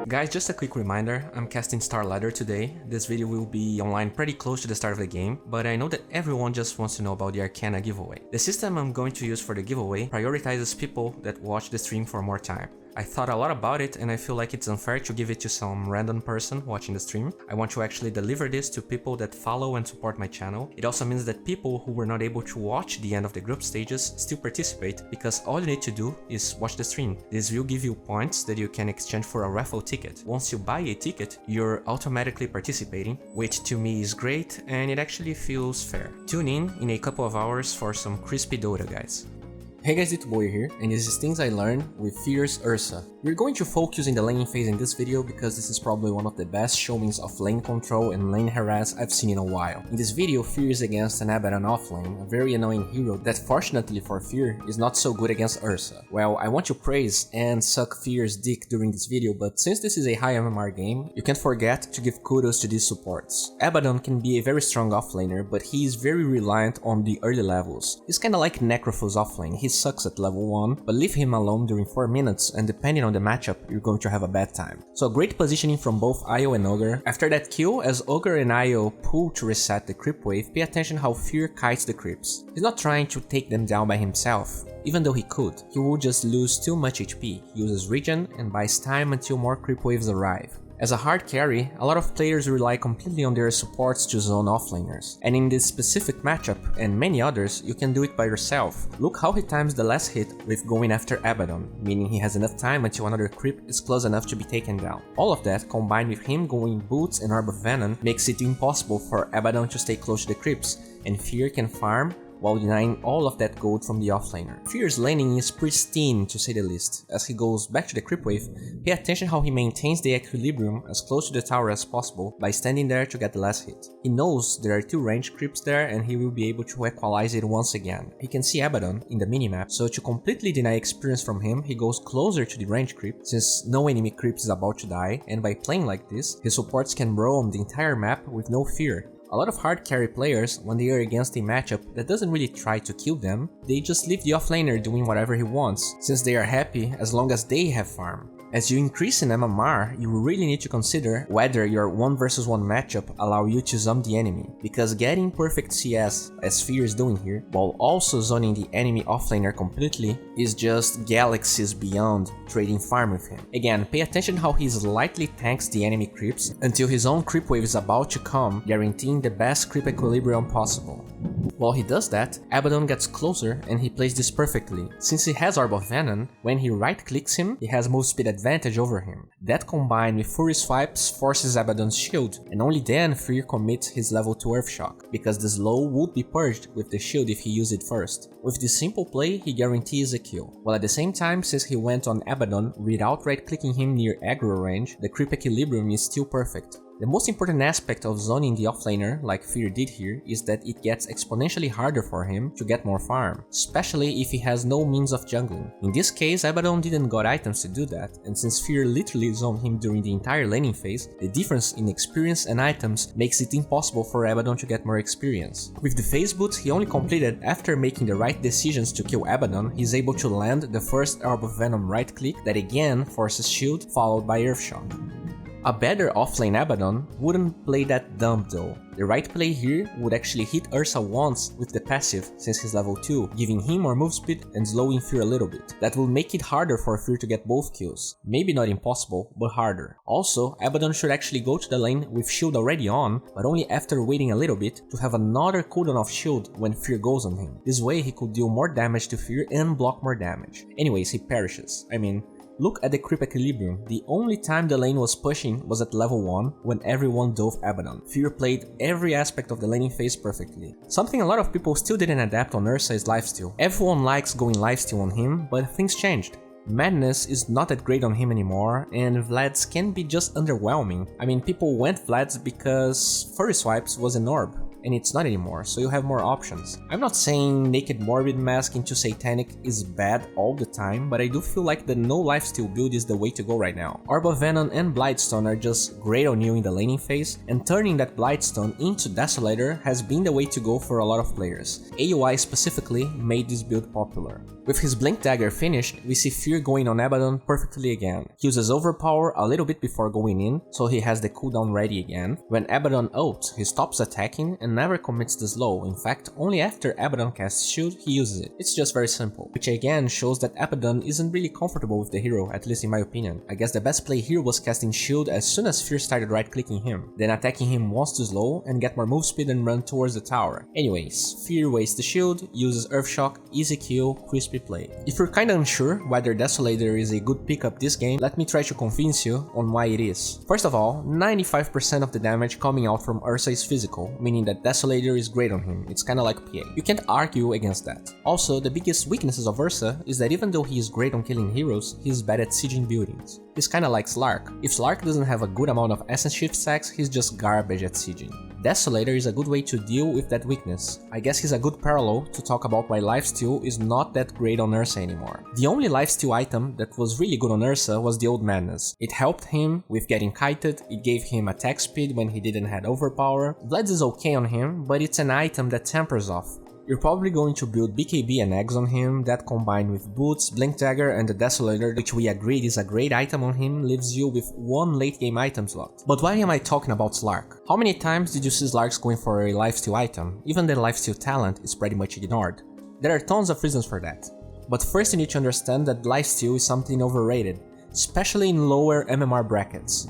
Guys, just a quick reminder, I'm casting Star Ladder today. This video will be online pretty close to the start of the game, but I know that everyone just wants to know about the Arcana giveaway. The system I'm going to use for the giveaway prioritizes people that watch the stream for more time. I thought a lot about it and I feel like it's unfair to give it to some random person watching the stream. I want to actually deliver this to people that follow and support my channel. It also means that people who were not able to watch the end of the group stages still participate, because all you need to do is watch the stream. This will give you points that you can exchange for a raffle ticket. Once you buy a ticket, you're automatically participating, which to me is great and it actually feels fair. Tune in a couple of hours for some crispy Dota, guys. Hey guys, D.Bowie here, and this is things I learned with Fear's Ursa. We're going to focus in the laning phase in this video because this is probably one of the best showings of lane control and lane harass I've seen in a while. In this video, Fear is against an Abaddon offlane, a very annoying hero that fortunately for Fear is not so good against Ursa. Well, I want to praise and suck Fear's dick during this video, but since this is a high MMR game, you can't forget to give kudos to these supports. Abaddon can be a very strong offlaner, but he is very reliant on the early levels. He's kinda like Necrophos offlane. He sucks at level 1, but leave him alone during 4 minutes and depending on the matchup, you're going to have a bad time. So great positioning from both Io and Ogre. After that kill, as Ogre and Io pull to reset the creep wave, pay attention how Fear kites the creeps. He's not trying to take them down by himself. Even though he could, he will just lose too much HP, he uses regen and buys time until more creep waves arrive. As a hard carry, a lot of players rely completely on their supports to zone offlaners, and in this specific matchup, and many others, you can do it by yourself. Look how he times the last hit with going after Abaddon, meaning he has enough time until another creep is close enough to be taken down. All of that, combined with him going Boots and Orb of Venom, makes it impossible for Abaddon to stay close to the creeps, and Fear can farm while denying all of that gold from the offlaner. Fear's laning is pristine to say the least. As he goes back to the creep wave, pay attention how he maintains the equilibrium as close to the tower as possible by standing there to get the last hit. He knows there are 2 ranged creeps there and he will be able to equalize it once again. He can see Abaddon in the minimap, so to completely deny experience from him, he goes closer to the ranged creep since no enemy creep is about to die, and by playing like this, his supports can roam the entire map with no fear. A lot of hard carry players, when they are against a matchup that doesn't really try to kill them, they just leave the offlaner doing whatever he wants, since they are happy as long as they have farm. As you increase in MMR, you really need to consider whether your 1 vs 1 matchup allow you to zone the enemy, because getting perfect CS, as Fear is doing here, while also zoning the enemy offlaner completely, is just galaxies beyond trading farm with him. Again, pay attention how he slightly tanks the enemy creeps until his own creep wave is about to come, guaranteeing the best creep equilibrium possible. While he does that, Abaddon gets closer and he plays this perfectly. Since he has Orb of Venom, when he right-clicks him, he has move speed advantage over him. That combined with Fury Swipes forces Abaddon's shield, and only then Fear commits his level 2 Earth Shock, because the slow would be purged with the shield if he used it first. With this simple play, he guarantees a kill. While at the same time, since he went on Abaddon without right-clicking him near aggro range, the creep equilibrium is still perfect. The most important aspect of zoning the offlaner, like Fear did here, is that it gets exponentially harder for him to get more farm, especially if he has no means of jungling. In this case, Abaddon didn't got items to do that, and since Fear literally zoned him during the entire laning phase, the difference in experience and items makes it impossible for Abaddon to get more experience. With the phase boot he only completed after making the right decisions to kill Abaddon, he's able to land the first Orb of Venom right click that again forces shield followed by Earth Shock. A better offlane Abaddon wouldn't play that dumb though. The right play here would actually hit Ursa once with the passive since he's level 2, giving him more move speed and slowing Fear a little bit. That will make it harder for Fear to get both kills. Maybe not impossible, but harder. Also, Abaddon should actually go to the lane with shield already on, but only after waiting a little bit to have another cooldown of shield when Fear goes on him. This way he could deal more damage to Fear and block more damage. Anyways, he perishes. Look at the creep equilibrium. The only time the lane was pushing was at level 1 when everyone dove Abaddon. Fear played every aspect of the laning phase perfectly. Something a lot of people still didn't adapt on Ursa is lifesteal. Everyone likes going lifesteal on him, but things changed. Madness is not that great on him anymore, and Vlad's can be just underwhelming. People went Vlad's because Fury Swipes was an orb, and it's not anymore, so you have more options. I'm not saying Naked Morbid Mask into Satanic is bad all the time, but I do feel like the no lifesteal build is the way to go right now. Orb of Venom and Blightstone are just great on you in the laning phase, and turning that Blightstone into Desolator has been the way to go for a lot of players. AUI specifically made this build popular. With his Blink Dagger finished, we see Fear going on Abaddon perfectly again. He uses Overpower a little bit before going in, so he has the cooldown ready again. When Abaddon ults, he stops attacking and never commits the slow. In fact, only after Abaddon casts shield, he uses it. It's just very simple, which again shows that Abaddon isn't really comfortable with the hero, at least in my opinion. I guess the best play here was casting shield as soon as Fear started right-clicking him, then attacking him once to slow and get more move speed and run towards the tower. Anyways, Fear wastes the shield, uses Earthshock, easy kill, crispy play. If you're kinda unsure whether Desolator is a good pickup this game, let me try to convince you on why it is. First of all, 95% of the damage coming out from Ursa is physical, meaning that Desolator is great on him. It's kinda like PA. You can't argue against that. Also, the biggest weaknesses of Ursa is that even though he is great on killing heroes, he's bad at sieging buildings. He's kinda like Slark. If Slark doesn't have a good amount of essence shift stacks, he's just garbage at sieging. Desolator is a good way to deal with that weakness. I guess he's a good parallel to talk about why lifesteal is not that great on Ursa anymore. The only lifesteal item that was really good on Ursa was the Old Madness. It helped him with getting kited, it gave him attack speed when he didn't have overpower. Blades is okay on him, but it's an item that tempers off. You're probably going to build BKB and eggs on him, that combined with Boots, Blink Dagger and the Desolator, which we agreed is a great item on him, leaves you with one late game item slot. But why am I talking about Slark? How many times did you see Slarks going for a lifesteal item? Even the lifesteal talent is pretty much ignored. There are tons of reasons for that. But first you need to understand that lifesteal is something overrated, especially in lower MMR brackets.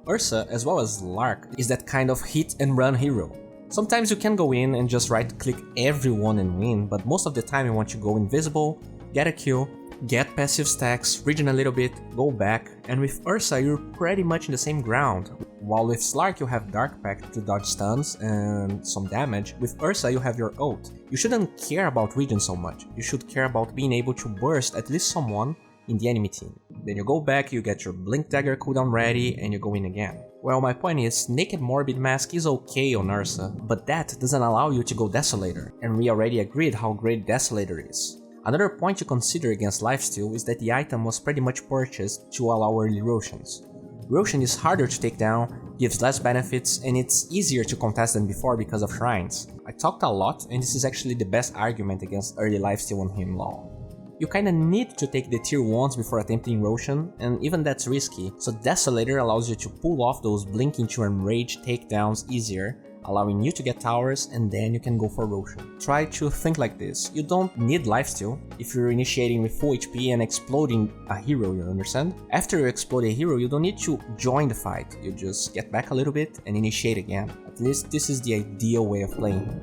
Ursa, as well as Slark, is that kind of hit and run hero. Sometimes you can go in and just right-click everyone and win, but most of the time you want to go invisible, get a kill, get passive stacks, regen a little bit, go back, and with Ursa you're pretty much in the same ground. While with Slark you have Dark Pact to dodge stuns and some damage, with Ursa you have your ult. You shouldn't care about regen so much, you should care about being able to burst at least someone in the enemy team. Then you go back, you get your Blink Dagger cooldown ready, and you go in again. Well, my point is, Naked Morbid Mask is okay on Ursa, but that doesn't allow you to go Desolator, and we already agreed how great Desolator is. Another point to consider against lifesteal is that the item was pretty much purchased to allow early Roshan's. Roshan is harder to take down, gives less benefits, and it's easier to contest than before because of shrines. I talked a lot, and this is actually the best argument against early lifesteal on him lol. You kinda need to take the tier 1s before attempting Roshan, and even that's risky, so Desolator allows you to pull off those Blink into Enrage takedowns easier, allowing you to get towers, and then you can go for Roshan. Try to think like this, you don't need lifesteal if you're initiating with full HP and exploding a hero, you understand? After you explode a hero, you don't need to join the fight, you just get back a little bit and initiate again. At least this is the ideal way of playing.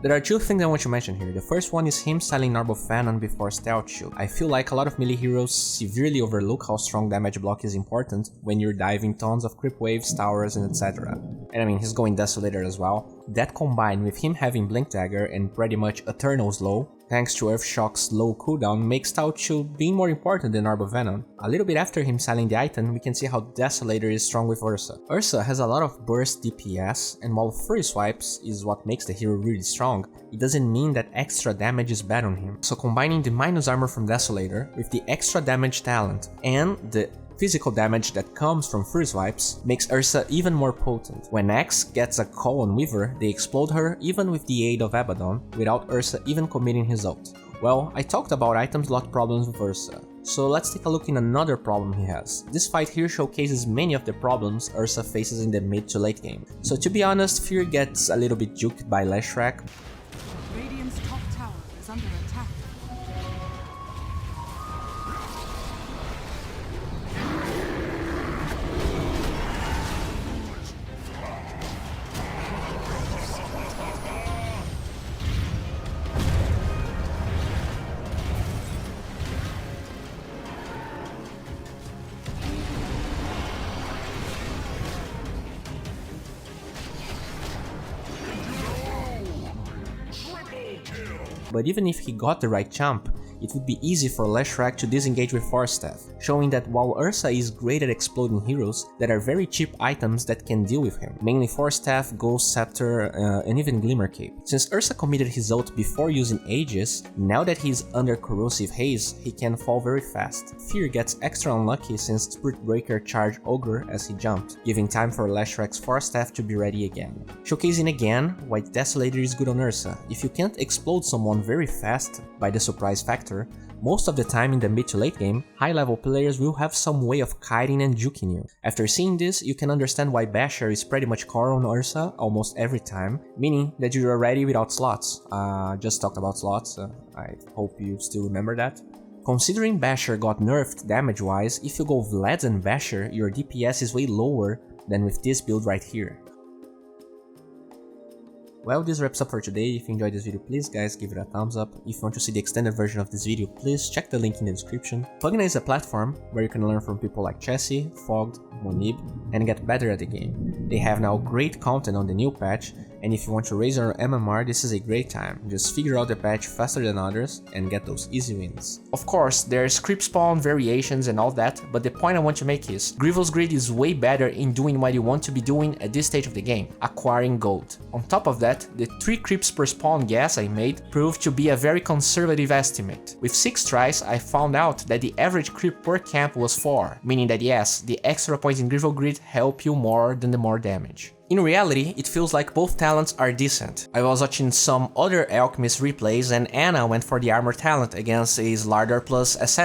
There are two things I want to mention here. The first one is him selling Orb of Venom before Stealth Shield. I feel like a lot of melee heroes severely overlook how strong damage block is important when you're diving tons of creep waves, towers, and etc. And I mean, he's going Desolator as well. That combined with him having Blink Dagger and pretty much Eternal Slow, thanks to Earthshock's low cooldown, makes Stealth Shield being more important than Orb of Venom. A little bit after him selling the item, we can see how Desolator is strong with Ursa. Ursa has a lot of burst DPS, and while Free Swipes is what makes the hero really strong, it doesn't mean that extra damage is bad on him. So combining the minus armor from Desolator with the extra damage talent and the physical damage that comes from Free Swipes makes Ursa even more potent. When X gets a call on Weaver, they explode her even with the aid of Abaddon, without Ursa even committing his ult. Well, I talked about item slot problems with Ursa, so let's take a look in another problem he has. This fight here showcases many of the problems Ursa faces in the mid to late game. So to be honest, Fear gets a little bit juked by Leshrac. Radiant's top tower is under attack. But even if he got the right jump, it would be easy for Leshrac to disengage with Force Staff, showing that while Ursa is great at exploding heroes, there are very cheap items that can deal with him, mainly Force Staff, Ghost Scepter, and even Glimmer Cape. Since Ursa committed his ult before using Aegis, now that he's under Corrosive Haze, he can fall very fast. Fear gets extra unlucky since Spirit Breaker charged Ogre as he jumped, giving time for Leshrac's Force Staff to be ready again. Showcasing again why Desolator is good on Ursa. If you can't explode someone very fast by the surprise factor, most of the time in the mid to late game, high-level players will have some way of kiting and juking you. After seeing this, you can understand why Basher is pretty much core on Ursa almost every time, meaning that you are ready without slots. Just talked about slots, I hope you still remember that. Considering Basher got nerfed damage-wise, if you go Vlad and Basher, your DPS is way lower than with this build right here. Well, this wraps up for today. If you enjoyed this video, please guys give it a thumbs up. If you want to see the extended version of this video, please check the link in the description. Plugin is a platform where you can learn from people like Chessie, Fogged, Monib, and get better at the game. They have now great content on the new patch, and if you want to raise your MMR, this is a great time. Just figure out the patch faster than others and get those easy wins. Of course, there's creep spawn, variations and all that, but the point I want to make is, Grievous Grid is way better in doing what you want to be doing at this stage of the game, acquiring gold. On top of that, the 3 creeps per spawn guess I made proved to be a very conservative estimate. With 6 tries, I found out that the average creep per camp was 4, meaning that yes, the extra points in Grievous Grid help you more than the more damage. In reality, it feels like both talents are decent. I was watching some other Alchemist replays and Ana went for the armor talent against a Slardar plus